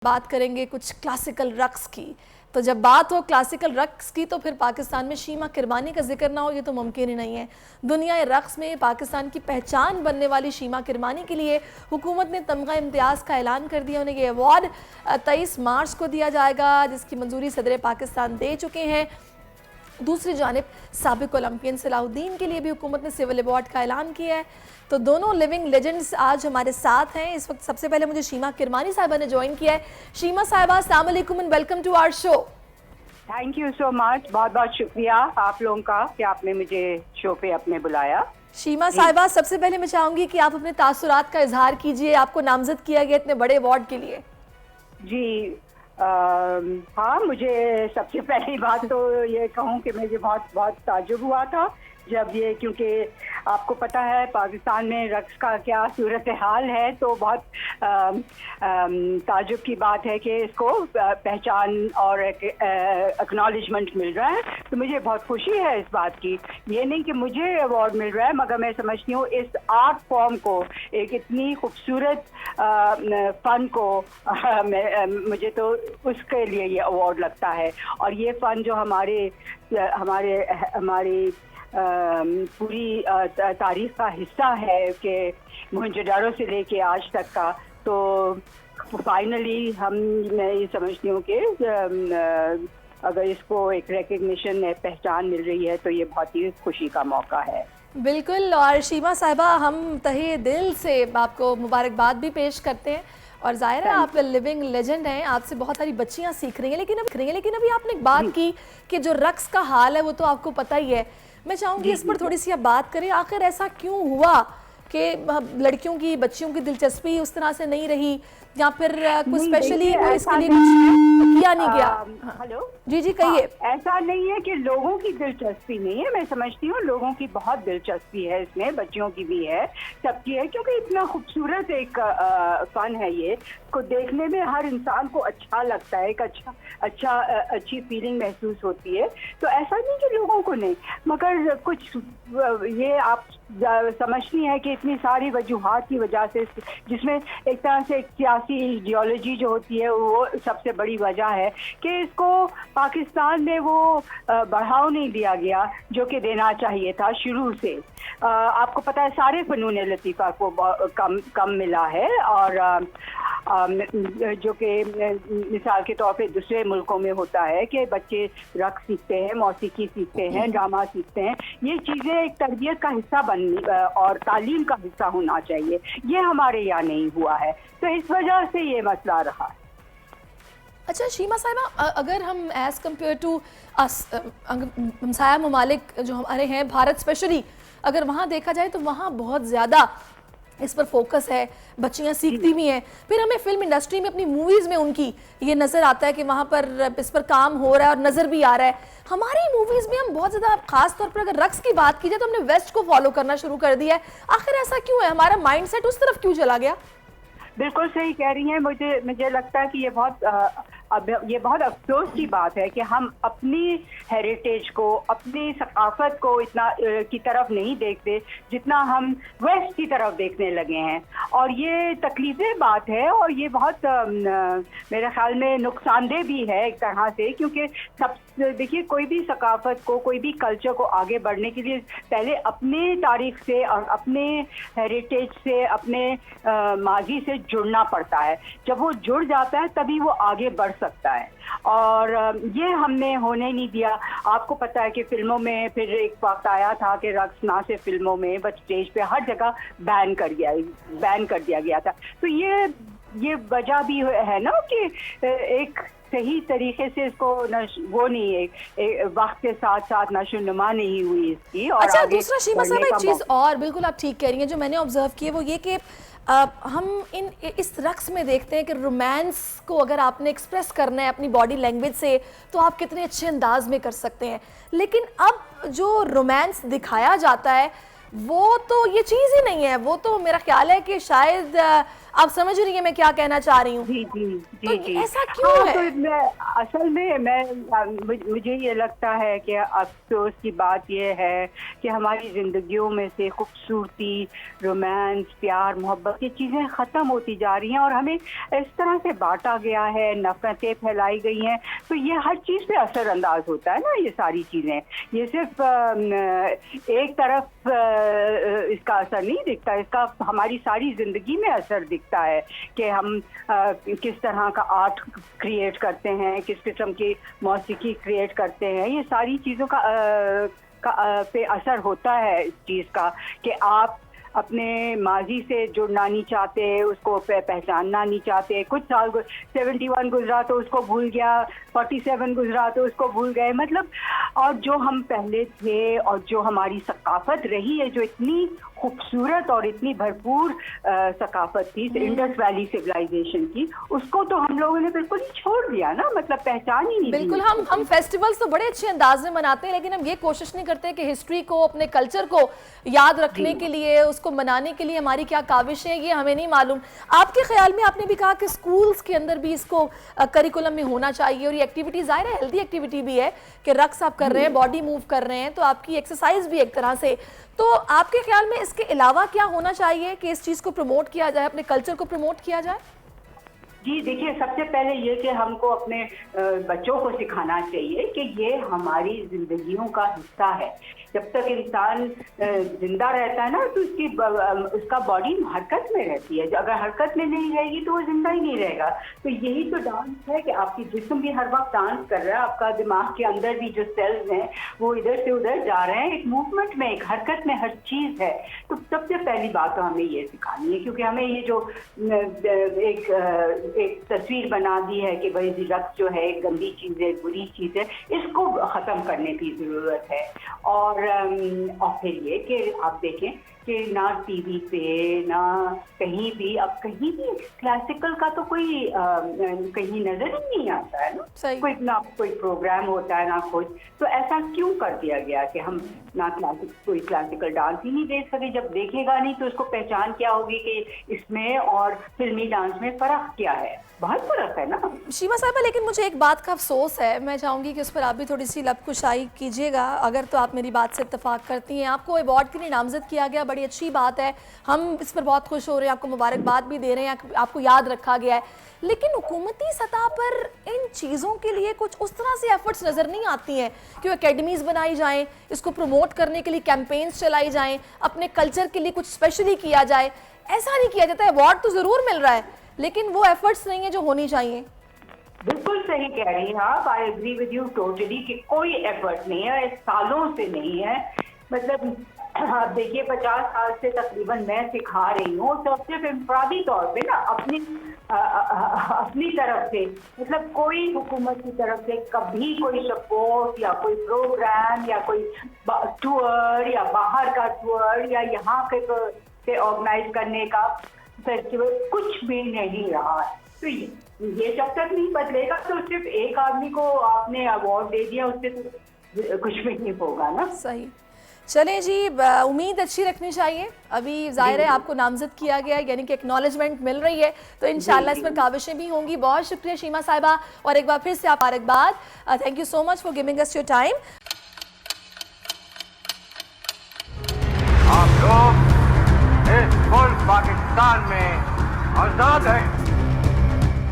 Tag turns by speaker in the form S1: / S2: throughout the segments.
S1: बात करेंगे कुछ क्लासिकल रक्स की। तो जब बात हो क्लासिकल रक्स की तो फिर पाकिस्तान में शीमा किरमानी का जिक्र ना हो ये तो मुमकिन ही नहीं है। दुनिया रक्स में पाकिस्तान की पहचान बनने वाली शीमा किरमानी के लिए हुकूमत ने तमगा इम्तियाज़ का ऐलान कर दिया। उन्हें ये अवार्ड 23 मार्च को दिया जाएगा, जिसकी मंजूरी सदर पाकिस्तान दे चुके हैं। दूसरी जानिब साबिक ओलंपियन सलाहुद्दीन के लिए भी हुकूमत ने सिविल अवार्ड का ऐलान किया है। तो दोनों लिविंग लेजेंड्स आज हमारे साथ हैं इस वक्त। सबसे पहले मुझे शीमा किरमानी साहिबा ने ज्वाइन किया है। शीमा साहिबा, अस्सलाम वालेकुम and welcome to our show.
S2: Thank you so much, बहुत बहुत शुक्रिया आप लोगों का कि आपने मुझे शो पे अपने बुलाया।
S1: शीमा साहिबा, सबसे पहले मैं चाहूंगी कि आप अपने तासुरात का इजहार कीजिए। आपको नामजद किया गया इतने बड़े अवार्ड के लिए।
S2: जी हाँ, मुझे सबसे पहली बात तो ये कहूँ कि मुझे बहुत बहुत ताज्जुब हुआ था जब ये, क्योंकि आपको पता है पाकिस्तान में रक्स का क्या सूरत हाल है, तो बहुत ताज्जुब की बात है कि इसको पहचान और एक्नॉलेजमेंट मिल रहा है। तो मुझे बहुत खुशी है इस बात की। ये नहीं कि मुझे अवार्ड मिल रहा है, मगर मैं समझती हूँ इस आर्ट फॉर्म को, एक इतनी खूबसूरत फ़न को मुझे तो उसके लिए ये अवार्ड लगता है। और ये फ़न जो हमारे पूरी तारीख का हिस्सा है कि मोहनजोदाड़ो से लेके आज तक का, तो फाइनली मैं ये समझती हूँ कि अगर इसको एक रिकग्निशन पहचान मिल रही है तो ये बहुत ही खुशी का मौका है।
S1: बिल्कुल। और शीमा साहिबा, हम तहे दिल से आपको मुबारकबाद भी पेश करते हैं। और जाहिर है आप लिविंग लेजेंड हैं, आपसे बहुत सारी बच्चियां सीख रही हैं। लेकिन अभी आपने एक बात की कि जो रक्स का हाल है वो तो आपको पता ही है। मैं चाहूँगी इस पर थोड़ी सी आप बात करें। आखिर ऐसा क्यों हुआ कि लड़कियों की, बच्चियों की दिलचस्पी उस तरह से नहीं रही, या फिर कुछ स्पेशली इसके लिए कुछ किया नहीं गया?
S2: हेलो
S1: जी जी कहिए।
S2: ऐसा नहीं है कि लोगों की दिलचस्पी नहीं है, मैं समझती हूँ लोगों की बहुत दिलचस्पी है इसमें, बच्चियों की भी है, सबकी है, क्योंकि इतना खूबसूरत एक फन है ये, को देखने में हर इंसान को अच्छा लगता है, एक अच्छी फीलिंग महसूस होती है। तो ऐसा नहीं कि लोगों को नहीं, मगर कुछ ये आप समझती हैं कि इतनी सारी वजूहात की वजह से, जिसमें एक तरह से सियासी आइडियोलॉजी जो होती है वो सबसे बड़ी वजह है कि इसको पाकिस्तान में वो बढ़ावा नहीं दिया गया जो कि देना चाहिए था शुरू से। आपको पता है सारे फनून लतीफ़ा को कम मिला है, और जो कि मिसाल के तौर पे दूसरे मुल्कों में होता है कि बच्चे रक्स सीखते हैं, मौसीकी सीखते हैं, ड्रामा सीखते हैं। ये चीज़ें एक तरबियत का हिस्सा और तालीम का हिस्सा होना चाहिए। ये हमारे यहाँ नहीं हुआ है, तो इस वजह से ये मसला रहा है।
S1: अच्छा शीमा साहिबा, अगर हम एज कम्पेयर टू हमसाया ममालिक जो हमारे हैं, भारत स्पेशली, अगर वहाँ देखा जाए तो वहाँ बहुत ज़्यादा इस पर फोकस है, बच्चियाँ सीखती भी हैं। फिर हमें फिल्म इंडस्ट्री में अपनी मूवीज़ में उनकी ये नज़र आता है कि वहाँ पर इस पर काम हो रहा है और नज़र भी आ रहा है। हमारी मूवीज़ में हम बहुत ज़्यादा, खास तौर पर अगर रक्स की बात की जाए तो हमने वेस्ट को फॉलो करना शुरू कर दिया है। आखिर ऐसा क्यों है? हमारा माइंडसेट उस तरफ क्यों चला गया?
S2: बिल्कुल सही कह रही हैं। मुझे लगता है कि ये बहुत अफसोस की बात है कि हम अपनी हेरिटेज को, अपनी सकाफत को इतना की तरफ नहीं देखते जितना हम वेस्ट की तरफ देखने लगे हैं। और ये तकलीफ़ें बात है, और ये बहुत मेरे ख्याल में नुकसानदेह भी है एक तरह से, क्योंकि देखिए कोई भी सकाफत को, कोई भी कल्चर को आगे बढ़ने के लिए पहले अपने तारीख से और अपने हेरिटेज से, अपने माजी से जुड़ना पड़ता है। जब वो जुड़ जाता है तभी वो आगे बढ़ सकता है, और ये हमने होने नहीं दिया। आपको पता है कि फिल्मों में फिर एक वक्त आया था कि रक्स ना सिर्फ फिल्मों में बट स्टेज पे हर जगह बैन कर दिया गया था। तो ये वजह भी है ना कि एक सही तरीके से इसको वो नहीं है, वक्त के साथ साथ नशोनुमा नहीं हुई इसकी। और
S1: अच्छा, दूसरा शीमा साहब एक चीज़ और, बिल्कुल आप ठीक कह रही हैं, जो मैंने ऑब्जर्व की है वो ये कि हम इस रक्स में देखते हैं कि रोमांस को अगर आपने एक्सप्रेस करना है अपनी बॉडी लैंग्वेज से तो आप कितने अच्छे अंदाज में कर सकते हैं। लेकिन अब जो रोमांस दिखाया जाता है वो तो ये चीज़ ही नहीं है। वो तो मेरा ख्याल है कि शायद आप समझ रही हैं मैं क्या कहना चाह रही हूँ?
S2: जी जी
S1: तो
S2: जी जी।
S1: ऐसा क्यों
S2: हाँ,
S1: है?
S2: तो असल में मुझे ये लगता है कि अफसोस की बात ये है कि हमारी जिंदगियों में से खूबसूरती, रोमांस, प्यार, मोहब्बत, ये चीज़ें ख़त्म होती जा रही हैं और हमें इस तरह से बांटा गया है, नफ़रतें फैलाई गई हैं, तो ये हर चीज़ पे असरअंदाज होता है ना। ये सारी चीज़ें, ये सिर्फ एक तरफ इसका असर नहीं दिखता, इसका हमारी सारी ज़िंदगी में असर दिखता है कि हम किस तरह का आर्ट क्रिएट करते हैं, किस किस्म की मौसीकी क्रिएट करते हैं। ये सारी चीज़ों का पे असर होता है इस चीज़ का कि आप अपने माजी से जुड़ना नहीं चाहते, उसको पहचानना नहीं चाहते। कुछ साल 71 गुजरा तो उसको भूल गया, 47 गुजरा तो उसको भूल गए, मतलब। और जो हम पहले थे और जो हमारी सकाफत रही है, जो इतनी खूबसूरत और इतनी भरपूर सकाफत थी, इंडस वैली सिविलाइजेशन की, उसको तो हम लोगों ने बिल्कुल ही छोड़ दिया ना, मतलब पहचान ही नहीं।
S1: बिल्कुल, हम फेस्टिवल्स तो बड़े अच्छे अंदाज में मनाते हैं, लेकिन हम ये कोशिश नहीं करते कि हिस्ट्री को, अपने कल्चर को याद रखने के लिए, उसको मनाने के लिए हमारी क्या काविश है, ये हमें नहीं मालूम। आपके ख्याल में, आपने भी कहा कि स्कूल्स के अंदर भी इसको करिकुलम में होना चाहिए, और ये एक्टिविटी ज़ाहिर है हेल्दी एक्टिविटी भी है कि रक्स आप कर रहे हैं, बॉडी मूव कर रहे हैं, तो आपकी एक्सरसाइज भी एक तरह से। तो आपके ख्याल में इसके अलावा क्या होना चाहिए कि इस चीज़ को प्रमोट किया जाए, अपने कल्चर को प्रमोट किया जाए?
S2: जी देखिए, सबसे पहले ये कि हमको अपने बच्चों को सिखाना चाहिए कि ये हमारी जिंदगियों का हिस्सा है। जब तक इंसान जिंदा रहता है ना, तो उसका बॉडी हरकत में रहती है। अगर हरकत में नहीं रहेगी तो वो जिंदा ही नहीं रहेगा। तो यही तो डांस है कि आपकी जिस्म भी हर वक्त डांस कर रहा है, आपका दिमाग के अंदर भी जो सेल्स हैं वो इधर से उधर जा रहे हैं, एक मूवमेंट में, एक हरकत में हर चीज़ है। तो सबसे पहली बात तो हमें ये सिखानी है, क्योंकि हमें ये जो एक तस्वीर बना दी है कि भाई रक्स जो है एक गंदी चीज़ है, बुरी चीज़ है, इसको ख़त्म करने की ज़रूरत है। और फिर ये कि आप देखें कि ना टीवी पे ना कहीं भी, अब कहीं भी क्लासिकल का तो कोई कहीं नजर ही नहीं आता है ना। कोई ना कोई प्रोग्राम होता है ना कुछ। तो ऐसा क्यों कर दिया गया कि हम ना कोई क्लासिकल डांस ही नहीं देख सके? जब देखेगा नहीं तो उसको पहचान क्या होगी कि इसमें और फिल्मी डांस में फ़र्क क्या है? बहुत फर्क है ना
S1: शीमा साहिबा। लेकिन मुझे एक बात का अफसोस है, मैं चाहूँगी कि उस पर आप भी थोड़ी सी लबकुशाई कीजिएगा, अगर तो आप मेरी बात से इत्तेफाक करती हैं। आपको अवार्ड के लिए नामजद किया गया, बड़ी अच्छी बात है, हम इस पर बहुत खुश हो रहे हैं, आपको मुबारकबाद भी दे रहे हैं, आपको याद रखा गया है। लेकिन हुकूमती सतह पर इन चीज़ों के लिए कुछ उस तरह से एफर्ट्स नज़र नहीं आती हैं कि एकेडमीज़ बनाई जाएँ, इसको प्रमोट करने के लिए कैंपेन्स चलाई जाएँ, अपने कल्चर के लिए कुछ स्पेशली किया जाए। ऐसा नहीं किया जाता है। अवार्ड तो ज़रूर मिल रहा है, लेकिन वो एफर्ट्स नहीं है जो होनी चाहिए।
S2: बिल्कुल सही कह रही हैं आप, I agree with you totally कि कोई एफर्ट नहीं है, सालों से नहीं है। मतलब आप देखिए, 50 साल से तकरीबन मैं सिखा रही हूँ, तो सिर्फ इंफरादी तौर पे ना अपनी तरफ से, मतलब कोई हुकूमत की तरफ से कभी कोई सपोर्ट या कोई प्रोग्राम या कोई टूर या बाहर का टूर या यहाँ के ऑर्गेनाइज करने का फेस्टिवल कुछ भी नहीं रहा। तो ये जब तक नहीं बदलेगा तो सिर्फ एक आदमी को आपने अवार्ड दे दिया, उससे तो कुछ भी नहीं होगा ना।
S1: सही। चलें जी, उम्मीद अच्छी रखनी चाहिए। अभी जाहिर है आपको नामजद किया गया है, यानी कि एक्नॉलेजमेंट मिल रही है, तो इंशाल्लाह इस पर काविशें भी होंगी। बहुत शुक्रिया शीमा साहिबा, और एक बार फिर से आप मुबारकबाद। Thank you so much for giving us your time.
S3: आप लोग इस मुल्क पाकिस्तान में आजाद है।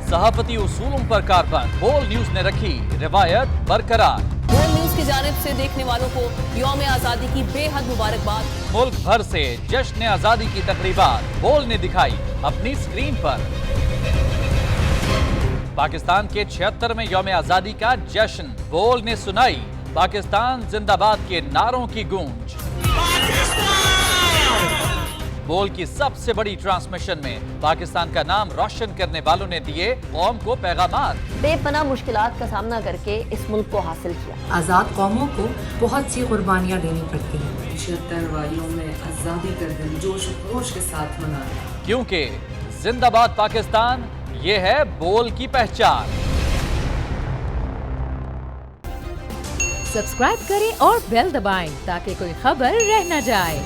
S4: सहाफती उसूलों पर कारबंद बोल न्यूज ने रखी रिवायत बरकरार।
S5: बोल न्यूज की जानिब से देखने वालों को यौम आज़ादी की बेहद मुबारकबाद।
S4: मुल्क भर से जश्न आज़ादी की तकरीबात बोल ने दिखाई अपनी स्क्रीन पर। पाकिस्तान के 76वें यौम आज़ादी का जश्न बोल ने सुनाई पाकिस्तान जिंदाबाद के नारों की गूंज। बोल की सबसे बड़ी ट्रांसमिशन में पाकिस्तान का नाम रोशन करने वालों ने दिए कौम को पैगामात।
S5: बेपनाह मुश्किलात का सामना करके इस मुल्क को हासिल किया।
S6: आज़ाद कौमों को बहुत सी कुर्बानियाँ देनी पड़ती हैं।
S7: 76 वालियों में आज़ादी का दिन जोश और खरोश के साथ मनाया,
S4: क्योंकि जिंदाबाद पाकिस्तान ये है बोल की पहचान।
S8: सब्सक्राइब करें और बेल दबाएं ताकि कोई खबर रह न जाए।